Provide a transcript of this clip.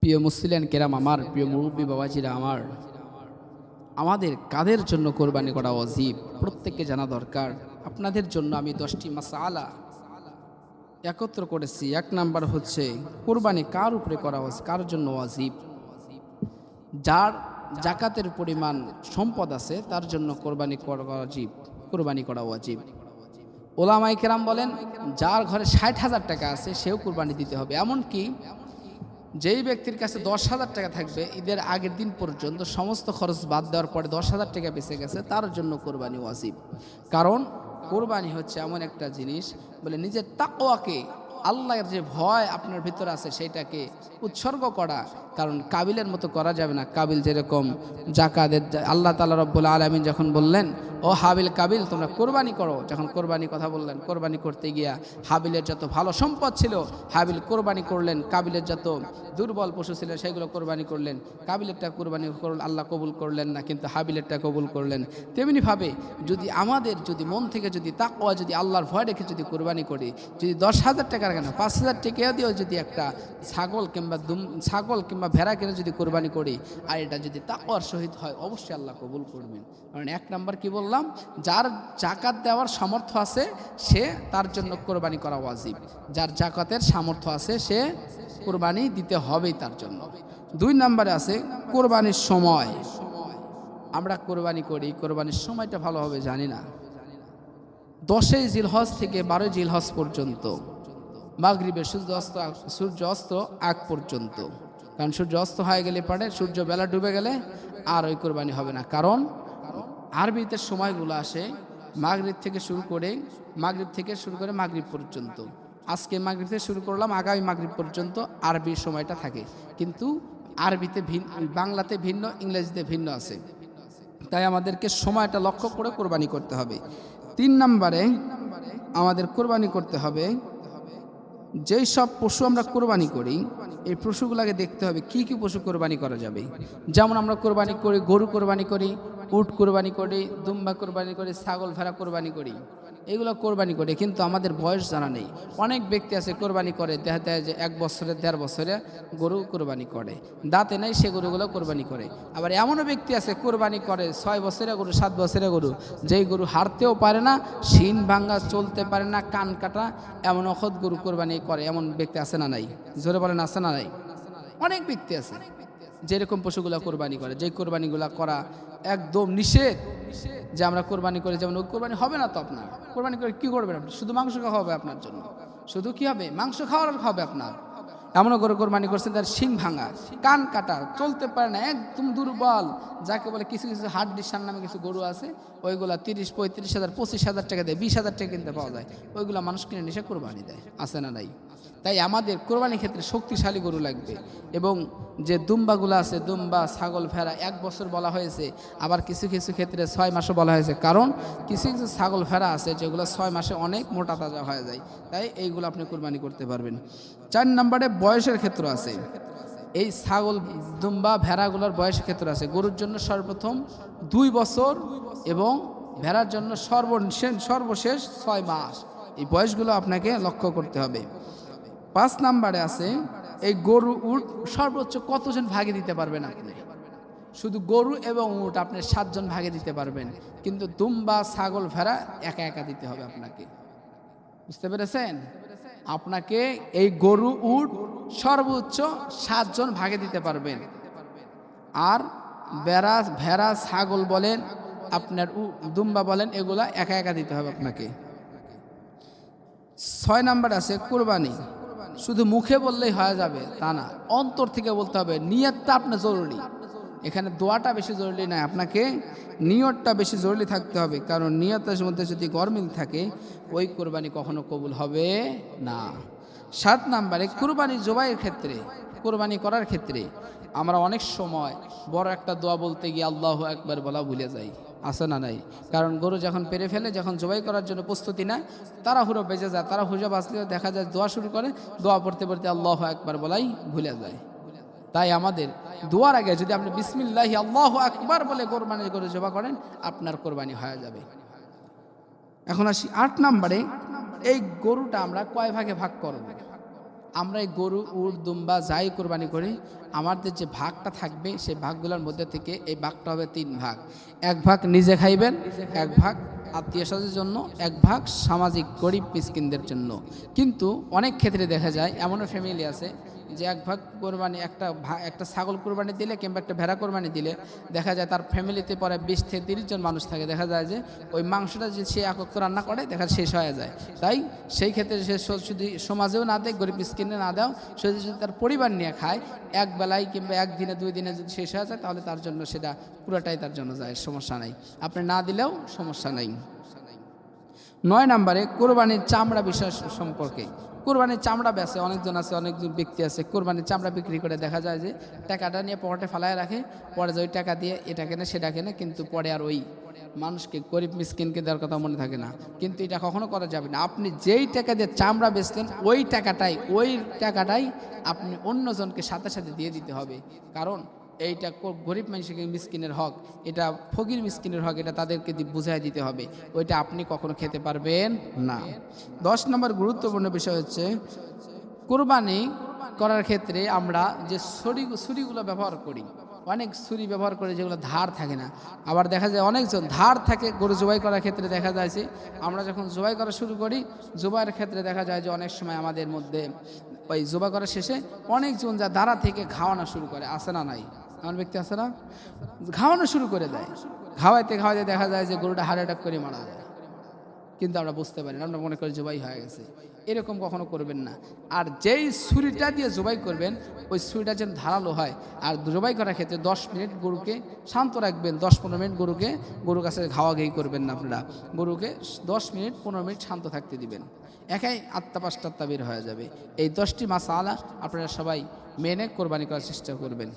প্রিয় মুসলিয়ান কেরাম আমার, প্রিয় মুরব্বী বাবাজিরা আমার, আমাদের কাদের জন্য কোরবানি করা ওয়াজিব প্রত্যেককে জানা দরকার। আপনাদের জন্য আমি 10টি মাসআলা একত্র করেছি। এক নাম্বার হচ্ছে কোরবানি কার উপরে করা ওয়াজিব, কার জন্য ওয়াজিব। যার জাকাতের পরিমাণ সম্পদ আছে তার জন্য কোরবানি করা ওয়াজিব, কোরবানি করা ওয়াজিব। ওলামায়ে কেরাম বলেন যার ঘরে 60,000 টাকা আছে সেও কোরবানি দিতে হবে। এমনকি যেই ব্যক্তির কাছে 10,000 টাকা থাকবে, ঈদের আগের দিন পর্যন্ত সমস্ত খরচ বাদ দেওয়ার পরে 10,000 টাকা বেঁচে গেছে, তার জন্য কোরবানি ওয়াজিব। কারণ কোরবানি হচ্ছে এমন একটা জিনিস, বলে নিজের তাকওয়াকে, আল্লাহর যে ভয় আপনার ভিতরে আছে সেটাকে উৎসর্গ করা। কারণ কাবিলের মতো করা যাবে না। কাবিল যেরকম জাকাতের, আল্লাহ তাআলা রব্বুল আলামিন যখন বললেন ও হাবিল কাবিল তোমরা কোরবানি করো, যখন কোরবানি কথা বললেন, কোরবানি করতে গিয়া হাবিলের যত ভালো সম্পদ ছিল হাবিল কোরবানি করলেন, কাবিলের যত দুর্বল পশু ছিল সেগুলো কোরবানি করলেন। কাবিলেরটা কোরবানি করলেন, আল্লাহ কবুল করলেন না, কিন্তু হাবিলেরটা কবুল করলেন। তেমনিভাবে যদি আমাদের যদি মন থেকে যদি তাকওয়া, যদি আল্লাহর ভয় রেখে যদি কোরবানি করি, যদি 10,000 টাকার কেন 5,000 টাকা দিয়েও যদি একটা ছাগল কিংবা ভেড়া কিনে যদি কোরবানি করি, আর এটা যদি তাকওয়ার সহিত হয়, অবশ্যই আল্লাহ কবুল করবেন। কারণ এক নাম্বার কি বললাম, যার জাকাত দেওয়ার সামর্থ্য আছে সে, তার জন্য কোরবানি করা ওয়াজিব। যার জাকাতের সামর্থ্য আছে সে কোরবানি দিতে হবেই তার জন্য। 2 নম্বরে আছে কোরবানির সময়। আমরা কোরবানি করি, কোরবানির সময়টা ভালোভাবে জানি না। 10ই জিলহজ থেকে 12ই জিলহজ পর্যন্ত মাগরিবের সূর্য অস্ত আগ পর্যন্ত। কারণ সূর্য অস্ত হয়ে গেলে পরে, সূর্য বেলা ডুবে গেলে আর ওই কোরবানি হবে না। কারণ আরবিতে সময়গুলো আসে মাগরিব থেকে শুরু করে মাগরিব পর্যন্ত। আজকে মাগরিব থেকে শুরু করলাম, আগামী মাগরিব পর্যন্ত আরবির সময়টা থাকে। কিন্তু আরবিতে বাংলাতে ভিন্ন, ইংরেজিতে ভিন্ন আছে। তাই আমাদেরকে সময়টা লক্ষ্য করে কোরবানি করতে হবে। 3 নম্বরে আমাদের কোরবানি করতে হবে, যেই সব পশু আমরা কোরবানি করি এই পশুগুলোকে দেখতে হবে কি কি পশু কোরবানি করা যাবে। যেমন আমরা কোরবানি করি, গরু কোরবানি করি, উট কোরবানি করি, দুম্বা কোরবানি করি, ছাগল ভেড়া কোরবানি করি, এগুলো কোরবানি করে, কিন্তু আমাদের বয়স জানা নেই। অনেক ব্যক্তি আছে কোরবানি করে, দেখা যায় যে 1 বছরে 1.5 বছরে গরু কোরবানি করে, দাঁতে নেই সে গরুগুলো কোরবানি করে। আবার এমনও ব্যক্তি আছে কোরবানি করে 6 বছরের গরু, 7 বছরের গরু, যেই গরু হাঁটতেও পারে না, শিং ভাঙ্গা, চলতে পারে না, কান কাটা, এমন অখত গরু কোরবানি করে। এমন ব্যক্তি আছে না নাই? জোরে বলেন আছে না নাই? অনেক ব্যক্তি আছে যেরকম পশুগুলা কোরবানি করে, যে কোরবানিগুলা করা একদম নিষেধ। যে আমরা কোরবানি করে, যেমন ওই কোরবানি হবে না তো। আপনার কোরবানি করে কি করবেন? আপনি শুধু মাংস খাওয়া হবে আপনার জন্য, শুধু কি হবে? মাংস খাওয়ার হবে আপনার। এমনও করে কোরবানি করছেন তার শিং ভাঙা, কান কাটা, চলতে পারে না, একদম দুর্বল, যাকে বলে কিছু কিছু হাড্ডিসার নামে কিছু গরু আছে, ওইগুলা 30, 35,000, 25,000 টাকা দেয়, 20,000 টাকা কিনতে পাওয়া যায়। ওইগুলা মানুষ কিনে নিশে কোরবানি দেয়, আছে না নাই? তাই আমাদের কোরবানির ক্ষেত্রে শক্তিশালী গরু লাগবে। এবং যে দুম্বাগুলো আছে, দুম্বা, ছাগল, ভেড়া 1 বছর বলা হয়েছে, আবার কিছু কিছু ক্ষেত্রে 6 মাসও বলা হয়েছে। কারণ কিছু কিছু ছাগল ভেড়া আছে যেগুলো 6 মাসে অনেক মোটা তাজা হয়ে যায়, তাই এইগুলো আপনি কোরবানি করতে পারবেন। 4 নম্বরে বয়সের ক্ষেত্র আছে। এই ছাগল, দুম্বা, ভেড়াগুলোর বয়সের ক্ষেত্র আছে। গরুর জন্য সর্বপ্রথম 2 বছর এবং ভেড়ার জন্য সর্বশেষ 6 মাস। এই বয়সগুলো আপনাকে লক্ষ্য করতে হবে। 5 নম্বরে আছে এই গরু, উট সর্বোচ্চ কতজন ভাগে দিতে পারবেন আপনি? শুধু গরু এবং উট আপনি 7 জন ভাগে দিতে পারবেন, কিন্তু দুম্বা, ছাগল, ভেড়া একা একা দিতে হবে আপনাকে। বুঝতে পেরেছেন? আপনাকে এই গরু, উট সর্বোচ্চ 7 জন ভাগে দিতে পারবেন। আর ভেড়া, ছাগল বলেন, আপনার দুম্বা বলেন, এগুলা একা একা দিতে হবে আপনাকে। 6 নাম্বার আছে কুরবানি। শুধু মুখে বললেই হয়ে যাবে তা না, অন্তর থেকে বলতে হবে। নিয়তটা আপনার জরুরি। এখানে দোয়াটা বেশি জরুরি নয়, আপনাকে নিয়তটা বেশি জরুরি থাকতে হবে। কারণ নিয়তের মধ্যে যদি গরমিল থাকে, ওই কোরবানি কখনো কবুল হবে না। 7 নম্বরে কুরবানি জবাইয়ের ক্ষেত্রে, কোরবানি করার ক্ষেত্রে আমরা অনেক সময় বড় একটা দোয়া বলতে গিয়ে আল্লাহু আকবার বলা ভুলে যাই, আছে না নাই? কারণ গরু যখন পেরে ফেলে, যখন জবাই করার জন্য প্রস্তুতি নেয়, তাড়াহুড়ো বেজে যায়, তাড়াহুড়ো বাঁচলেও দেখা যায় দোয়া শুরু করে, দোয়া পড়তে পড়তে আল্লাহু আকবার বলাই ভুলে যায়। তাই আমাদের দোয়ার আগে যদি আপনি বিসমিল্লাহি আল্লাহু আকবার বলে কোরবানি গরু জবাই করেন, আপনার কোরবানি হয়ে যাবে। এখন আসি 8 নম্বরে, এই গরুটা আমরা কয় ভাগে ভাগ করব? আমরা এই গরু, উট, দুম্বা যাই কোরবানি করি, আমাদের যে ভাগটা থাকবে সেই ভাগগুলোর মধ্যে থেকে এই ভাগটা হবে 3 ভাগ। 1 ভাগ নিজে খাইবেন, 1 ভাগ আত্মীয় স্বজনের জন্য, 1 ভাগ সামাজিক গরিব মিসকিনদের জন্য। কিন্তু অনেক ক্ষেত্রে দেখা যায় এমনও ফ্যামিলি আছে যে 1 ভাগ কোরবানি, একটা ছাগল কোরবানি দিলে কিংবা একটা ভেড়া কোরবানি দিলে দেখা যায় তার ফ্যামিলিতে পরে 20 থেকে 30 জন মানুষ থাকে। দেখা যায় যে ওই মাংসটা যে সে একক রান্না করে দেখা শেষ হয়ে যায়। তাই সেই ক্ষেত্রে সে যদি সমাজেও না দেয়, গরিব মিসকিনে না দাও, সে যদি তার পরিবার নিয়ে খায়, এক বেলায় কিংবা 1 দিনে 2 দিনে যদি শেষ হয়ে যায়, তাহলে তার জন্য সেটা পুরোটাই তার জন্য যায়, সমস্যা নাই। আপনি না দিলেও সমস্যা নাই। 9 নম্বরে কোরবানির চামড়া বিষয় সম্পর্কে। কোরবানির চামড়া বেচে অনেকজন আছে, অনেকজন ব্যক্তি আছে কোরবানির চামড়া বিক্রি করে দেখা যায় যে টাকাটা নিয়ে পকেটে ফালায় রাখে, পরে যে ওই টাকা দিয়ে এটা কেনে সেটা কেনে, কিন্তু পরে আর ওই মানুষকে, গরিব মিসকিনকে দেওয়ার কথা মনে থাকে না। কিন্তু এটা কখনো করা যাবে না। আপনি যেই টাকা দিয়ে চামড়া বেচলেন ওই টাকাটাই আপনি অন্যজনকে সাথে সাথে দিয়ে দিতে হবে। কারণ এইটা গরিব মানুষের মিসকিনের হক, এটা ফকির মিসকিনের হক, এটা তাদেরকে বুঝাই দিতে হবে। ওইটা আপনি কখনো খেতে পারবেন না। 10 নম্বর গুরুত্বপূর্ণ বিষয় হচ্ছে কোরবানি করার ক্ষেত্রে আমরা যে ছুরিগুলো ব্যবহার করি, অনেক ছুরি ব্যবহার করে যেগুলো ধার থাকে না। আবার দেখা যায় অনেকজন ধার থাকে গরু জবাই করার ক্ষেত্রে। দেখা যায় যে আমরা যখন জবাই করা শুরু করি, জবাইয়ের ক্ষেত্রে দেখা যায় যে অনেক সময় আমাদের মধ্যে ওই জবাই করার শেষে অনেকজন যা দাঁড়া থেকে খাওয়ানো শুরু করে, আসে না নাই এমন ব্যক্তি আছে না, খাওয়ানো শুরু করে দেয়। খাওয়াইতে দেখা যায় যে গরুটা হার্ট অ্যাটাক করে মারা যায়, কিন্তু আমরা বুঝতে পারি না, আমরা মনে করি জবাই হয়ে গেছে। এরকম কখনো করবেন না। আর যেই ছুরিটা দিয়ে জবাই করবেন ওই ছুরিটা যেন ধারালো হয়। আর জবাই করার ক্ষেত্রে 10 মিনিট গরুকে শান্ত রাখবেন। 10-15 মিনিট গরুর কাছে ঘাওয়াঘাই করবেন না। আপনারা গরুকে 10 মিনিট 15 মিনিট শান্ত থাকতে দিবেন, একাই আত্মা পাঁচটা বের হয়ে যাবে। এই 10টি মাসালা আপনারা সবাই মেনে কোরবানি করার চেষ্টা করবেন।